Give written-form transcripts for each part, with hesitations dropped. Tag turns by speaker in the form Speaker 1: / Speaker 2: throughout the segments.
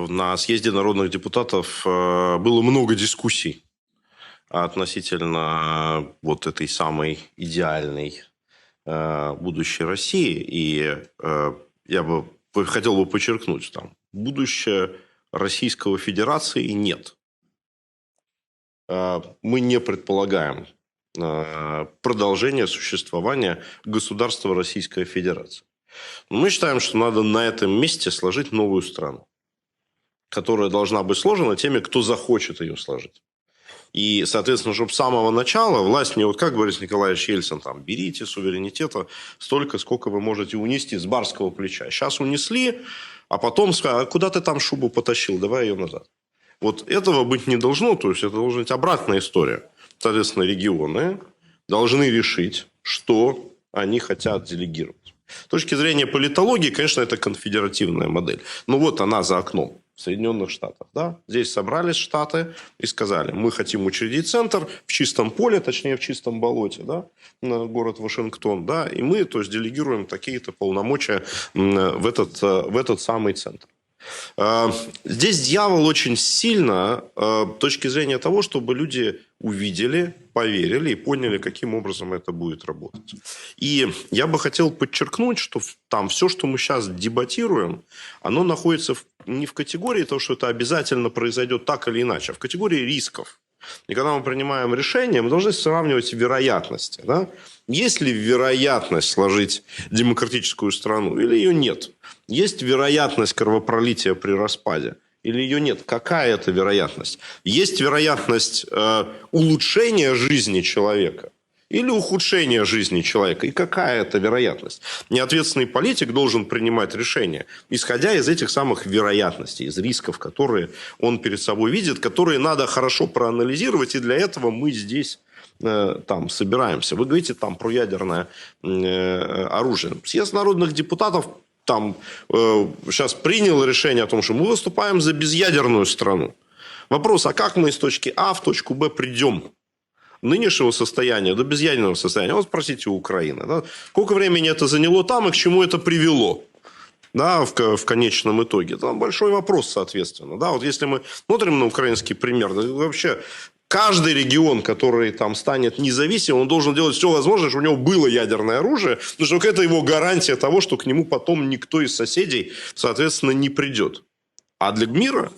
Speaker 1: на съезде народных депутатов было много дискуссий относительно вот этой самой идеальной будущей России. И я бы хотел бы подчеркнуть, там, будущее Российской Федерации нет. Мы не предполагаем продолжение существования государства Российская Федерация. Мы считаем, что надо на этом месте сложить новую страну, которая должна быть сложена теми, кто захочет ее сложить. И, соответственно, чтобы с самого начала власть мне, вот как Борис Николаевич Ельцин, там, берите суверенитета столько, сколько вы можете унести с барского плеча. Сейчас унесли, а потом сказали, а куда ты там шубу потащил, давай ее назад. Вот этого быть не должно, то есть это должна быть обратная история. Соответственно, регионы должны решить, что они хотят делегировать. С точки зрения политологии, конечно, это конфедеративная модель. Но вот она за окном. В Соединенных Штатах. Да? Здесь собрались Штаты и сказали, мы хотим учредить центр в чистом поле, точнее в чистом болоте, да? На город Вашингтон, да? И мы, то есть, делегируем такие-то полномочия в этот самый центр. Здесь дьявол очень сильно с точки зрения того, чтобы люди увидели, поверили и поняли, каким образом это будет работать. И я бы хотел подчеркнуть, что там все, что мы сейчас дебатируем, оно находится не в категории того, что это обязательно произойдет так или иначе, а в категории рисков. И когда мы принимаем решение, мы должны сравнивать вероятности. Да? Есть ли вероятность сложить демократическую страну или ее нет? Есть вероятность кровопролития при распаде или ее нет? Какая это вероятность? Есть вероятность улучшения жизни человека или ухудшения жизни человека? И какая это вероятность? Неответственный политик должен принимать решения, исходя из этих самых вероятностей, из рисков, которые он перед собой видит, которые надо хорошо проанализировать, и для этого мы здесь там собираемся. Вы говорите там про ядерное оружие. Съезд народных депутатов там сейчас принял решение о том, что мы выступаем за безъядерную страну. Вопрос, а как мы из точки А в точку Б придем? Нынешнего состояния до безъядерного состояния. Вот спросите у Украины. Да? Сколько времени это заняло там и к чему это привело? Да, в конечном итоге. Там большой вопрос, соответственно. Да, вот если мы смотрим на украинский пример, да, вообще каждый регион, который там станет независимым, он должен делать все возможное, чтобы у него было ядерное оружие, потому что это его гарантия того, что к нему потом никто из соседей, соответственно, не придет. А для мира...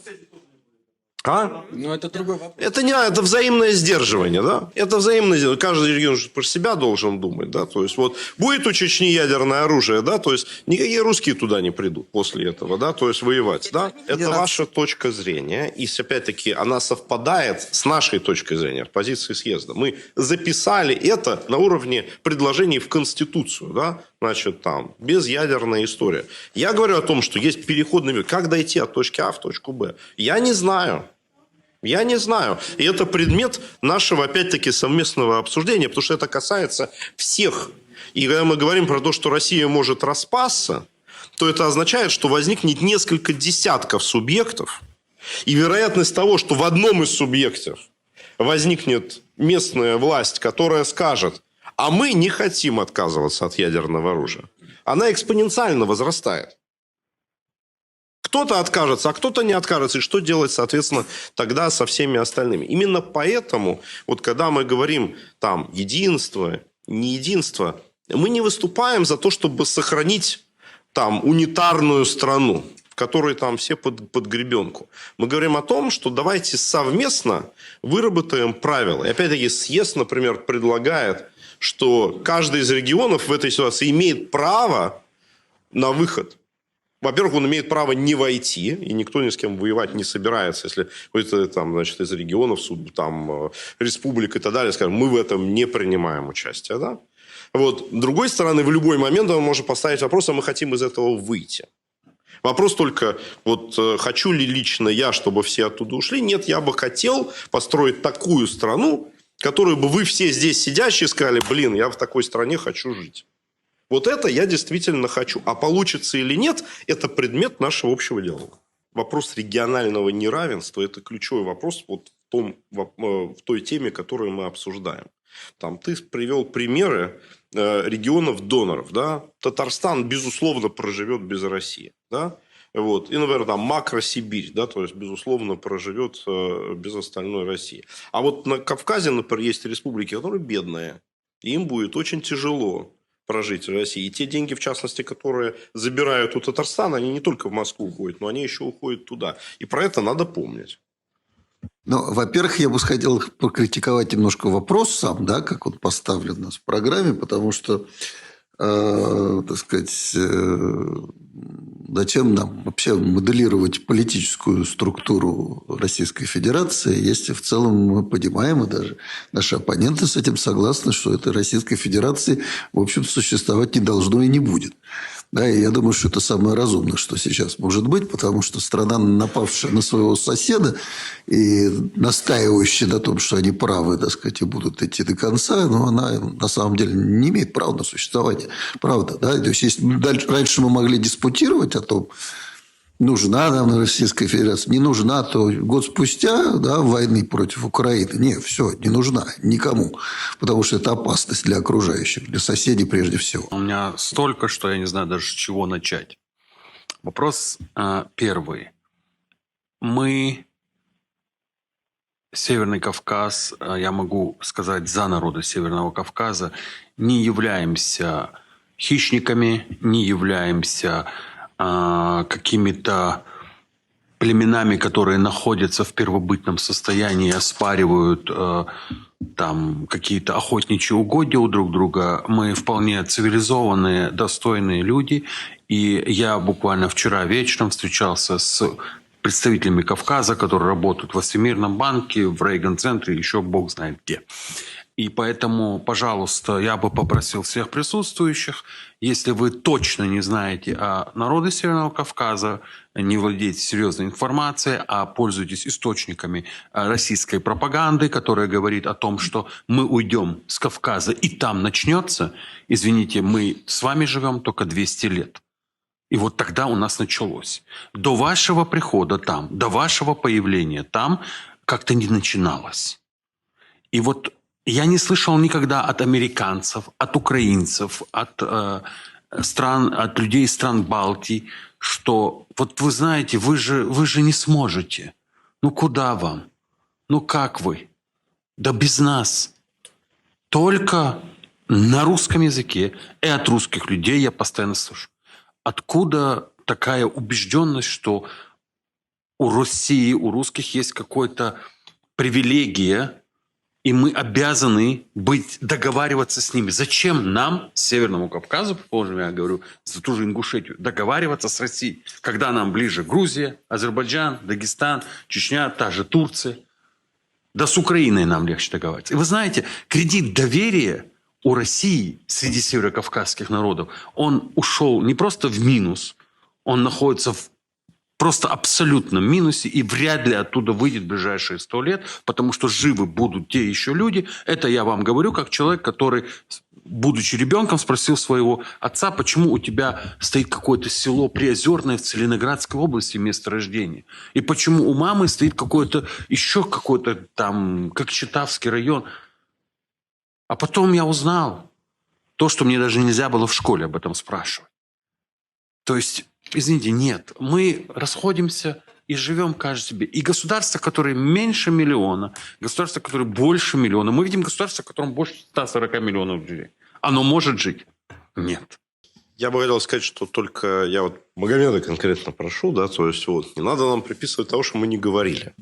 Speaker 1: А?
Speaker 2: Но это другой вопрос.
Speaker 1: Это взаимное сдерживание, да? Это взаимное сдерживание. Каждый регион про себя должен думать, да? То есть, вот, будет у Чечни ядерное оружие, да? То есть, никакие русские туда не придут после этого, да? То есть, воевать, да? Это ваша точка зрения. И, опять-таки, она совпадает с нашей точкой зрения, позиции съезда. Мы записали это на уровне предложений в Конституцию, да? Значит, там, безъядерная история. Я говорю о том, что есть переходный период. Как дойти от точки А в точку Б? Я не знаю. Я не знаю. И это предмет нашего, опять-таки, совместного обсуждения, потому что это касается всех. И когда мы говорим про то, что Россия может распасться, то это означает, что возникнет несколько десятков субъектов. И вероятность того, что в одном из субъектов возникнет местная власть, которая скажет, а мы не хотим отказываться от ядерного оружия, она экспоненциально возрастает. Кто-то откажется, а кто-то не откажется. И что делать, соответственно, тогда со всеми остальными? Именно поэтому, вот когда мы говорим там единство, не единство, мы не выступаем за то, чтобы сохранить там унитарную страну, в которой там все под гребенку. Мы говорим о том, что давайте совместно выработаем правила. И опять-таки съезд, например, предлагает, что каждый из регионов в этой ситуации имеет право на выход. Во-первых, он имеет право не войти, и никто ни с кем воевать не собирается. Если это там, значит, из регионов, там, республик и так далее, скажем, мы в этом не принимаем участие. Да? Вот. С другой стороны, в любой момент он может поставить вопрос, а мы хотим из этого выйти. Вопрос только, вот хочу ли лично я, чтобы все оттуда ушли? Нет, я бы хотел построить такую страну, которую бы вы все здесь сидящие сказали, блин, я в такой стране хочу жить. Вот это я действительно хочу. А получится или нет, это предмет нашего общего диалога. Вопрос регионального неравенства – это ключевой вопрос вот в той теме, которую мы обсуждаем. Там, ты привел примеры регионов-доноров. Да? Татарстан, безусловно, проживет без России. Да? Вот. И, например, там макро-Сибирь, да, то есть, безусловно, проживет без остальной России. А вот на Кавказе, например, есть республики, которые бедные. И им будет очень тяжело прожить в России. И те деньги, в частности, которые забирают у Татарстана, они не только в Москву уходят, но они еще уходят туда. И про это надо помнить.
Speaker 2: Ну, во-первых, я бы хотел покритиковать немножко вопрос сам, да, как он поставлен у нас в программе, потому что, так сказать, зачем нам вообще моделировать политическую структуру Российской Федерации, если в целом мы понимаем, и даже наши оппоненты с этим согласны, что этой Российской Федерации, в общем, существовать не должно и не будет. Да, и я думаю, что это самое разумное, что сейчас может быть, потому что страна, напавшая на своего соседа и настаивающая на том, что они правы, так сказать, и будут идти до конца, но она на самом деле не имеет права на существование. Правда, да? То есть, если раньше мы могли диспутировать о том, нужна нам Российская Федерация, не нужна, то год спустя, да, войны против Украины, не, все, не нужна никому, потому что это опасность для окружающих, для соседей прежде всего.
Speaker 3: У меня столько, что я не знаю даже с чего начать. Вопрос первый. Мы, Северный Кавказ, я могу сказать за народы Северного Кавказа, не являемся хищниками, не являемся какими-то племенами, которые находятся в первобытном состоянии, оспаривают там какие-то охотничьи угодья у друг друга. Мы вполне цивилизованные, достойные люди. И я буквально вчера вечером встречался с представителями Кавказа, которые работают во Всемирном банке, в Рейган-центре, еще бог знает где. И поэтому, пожалуйста, я бы попросил всех присутствующих, если вы точно не знаете о народе Северного Кавказа, не владеете серьезной информацией, а пользуетесь источниками российской пропаганды, которая говорит о том, что мы уйдем с Кавказа и там начнется, извините, мы с вами живем только 200 лет. И вот тогда у нас началось. До вашего прихода там, до вашего появления там как-то не начиналось. И вот я не слышал никогда от американцев, от украинцев, от от людей из стран Балтии, что вот вы знаете, вы же не сможете. Ну куда вам? Ну как вы? Да без нас. Только на русском языке и от русских людей я постоянно слышу. Откуда такая убежденность, что у России, у русских есть какая-то привилегия, и мы обязаны договариваться с ними. Зачем нам, Северному Кавказу, предположим, я говорю, за ту же Ингушетию, договариваться с Россией, когда нам ближе Грузия, Азербайджан, Дагестан, Чечня, та же Турция. Да с Украиной нам легче договариваться. И вы знаете, кредит доверия у России среди северокавказских народов, он ушел не просто в минус, он находится в просто абсолютном минусе и вряд ли оттуда выйдет в ближайшие 100 лет, потому что живы будут те еще люди. Это я вам говорю как человек, который, будучи ребенком, спросил своего отца, почему у тебя стоит какое-то село Приозерное в Целиноградской области место рождения, и почему у мамы стоит какое-то еще какой-то там, как Читавский район. А потом я узнал то, что мне даже нельзя было в школе об этом спрашивать. То есть, извините, нет. Мы расходимся и живем каждый себе. И государства, которые меньше миллиона, государства, которые больше миллиона. Мы видим государство, в котором больше 140 миллионов людей. Оно может жить? Нет.
Speaker 1: Я бы хотел сказать, что только я вот Магомеда конкретно прошу, да, то есть вот не надо нам приписывать того, что мы не говорили.